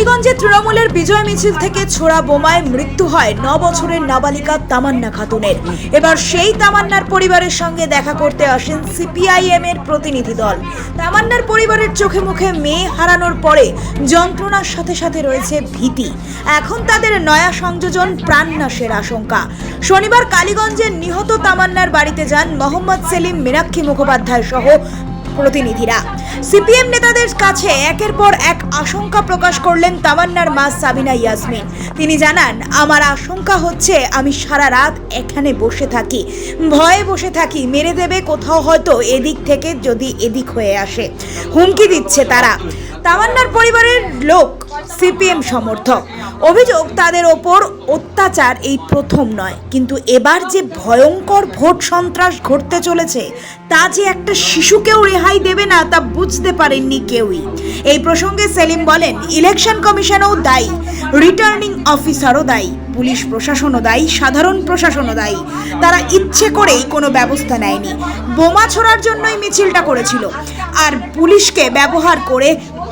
কালীগঞ্জে তৃণমূলের বিজয় মিছিল থেকে ছোড়া বোমায় মৃত্যু হয় 9 বছরের নাবালিকা তামান্না খাতুনের। এবার সেই তামান্নার পরিবারের সঙ্গে দেখা করতে আসেন সিপিআইএম এর প্রতিনিধি দল। তামান্নার পরিবারের চোখে মুখে মেয়ে হারানোর পরে যন্ত্রণার সাথে সাথে রয়েছে ভীতি। এখন তাদের নয়া সংযোজন প্রাণনাশের আশঙ্কা। শনিবার কালীগঞ্জের নিহত তামান্নার বাড়িতে যান মোহাম্মদ সেলিম, মীনাক্ষী মুখোপাধ্যায় সহ প্রতিনিধিরা। সিপিএম নেতাদের কাছে একের পর এক আশঙ্কা প্রকাশ করলেন তামান্নার মা সাবিনা ইয়াসমিন। তিনি জানান, আমার আশঙ্কা হচ্ছে আমি সারা রাত এখানে বসে থাকি, ভয়ে বসে থাকি, মেরে দেবে কোথাও, হয়তো এদিক থেকে যদি এদিক হয়ে আসে, হুমকি দিচ্ছে তারা। তামান্নার পরিবারের লোক সিপিএম সমর্থক। অভিযোগ, তাদের ওপর অত্যাচার এই প্রথম নয়, কিন্তু এবার যে ভয়ঙ্কর ভোট সন্ত্রাস ঘটতে চলেছে তা যে একটা শিশুকেও রেহাই দেবে না তা বুঝতে পারেননি কেউই। এই প্রসঙ্গে সেলিম বলেন, ইলেকশন কমিশনও দায়ী, রিটার্নিং অফিসারও দায়ী, পুলিশ প্রশাসনও দায়ী, সাধারণ প্রশাসনও দায়ী। তারা ইচ্ছে করেই কোনো ব্যবস্থা নেয়নি। বোমা ছোড়ার জন্যই মিছিলটা করেছিল, আর পুলিশকে ব্যবহার করে,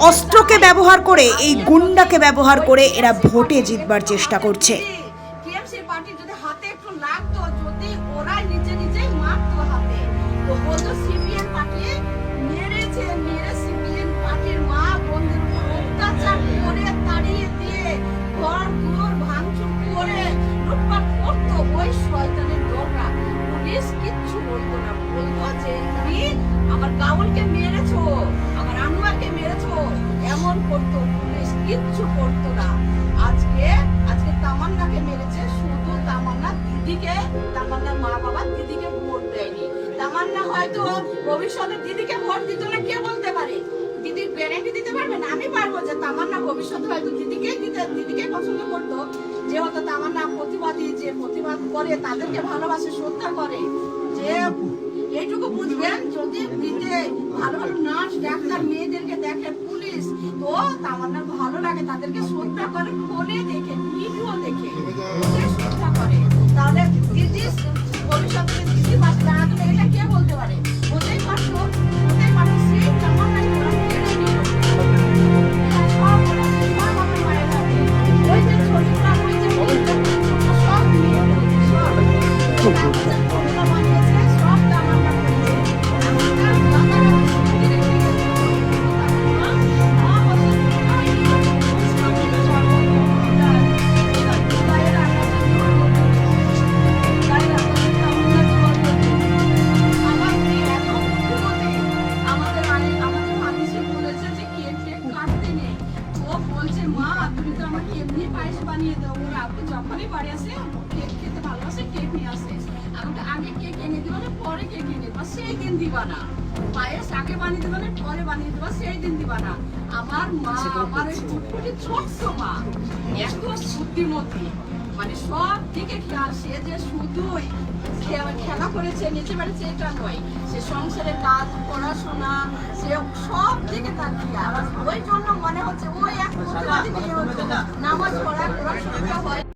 অস্ত্রকে ব্যবহার করে, এই গুন্ডাকে ব্যবহার করে এরা ভোটে জিতবার চেষ্টা করছে। কিচ্ছু বলতো না, বলতো যে তুমি আমার গাউলকে মেরেছো, আমার আনোয়ারকে মেরেছো, এমন করতো। পুলিশ কিচ্ছু করতো না। আজকে তামান্নাকে মেরেছে, শুধু তামান্না দিদিকে, তামান্নার মা বাবা দিদিকে ভোট দেয়নি। তামান্না হয়তো ভবিষ্যতে দিদিকে ভোট দিত না, কে বলতে পারে? দিদি গ্যারান্টি দিতে পারবে না? আমি পারবো যে তামান্না ভবিষ্যতে হয়তো দিদিকে পছন্দ করতো, যেহেতু তামান্না প্রতিবাদী, যে প্রতিবাদ করে তাদেরকে ভালোবাসে, শ্রদ্ধা করে। যে এইটুকু বুঝবেন, যদি দিতে ভালো ভালো নার্স, ডাক্তার, মেয়েদেরকে দেখে পুলিশ, তো তামান্নার ভালো লাগে, তাদেরকে শ্রদ্ধা করে, ফোনে দেখে, ভিডিও দেখে শ্রদ্ধা করে। তাহলে দিদি ভবিষ্যতে দিদির পাশে দাঁড়াতো, এটা কে বলতে পারে? হতেই পারতো, সেই তামান্নাই কেড়ে নিল। ওই যে ছোটরা, ওই যে সব নিয়ে বানিয়ে দাও। ওর আব্বু যখনই বাড়ি আসে, কেক খেতে ভালোবাসে, কেক নিয়ে আসে। আমাকে আগে কেক এনে দিবা না, পরে কেক এনে দিবা, সেই দিন দিবা না। পায়েস আগে বানিয়ে দিবা না, পরে বানিয়ে দিবা, সেই দিন দিবা না। আমার মা, আমার ওই টুটফুটি ছোট্ট মা, এত বুদ্ধিমতী, মানে সব দিকে খেয়াল। সে যে শুধুই খেলা করেছে, নিচে বেড়েছে এটা নয়, সে সংসারের কাজ, পড়াশোনা, সে সব দিকে তার খেয়াল। ওই জন্য মনে হচ্ছে ওই এক নামাজ পড়া, পড়াশোনা হয়।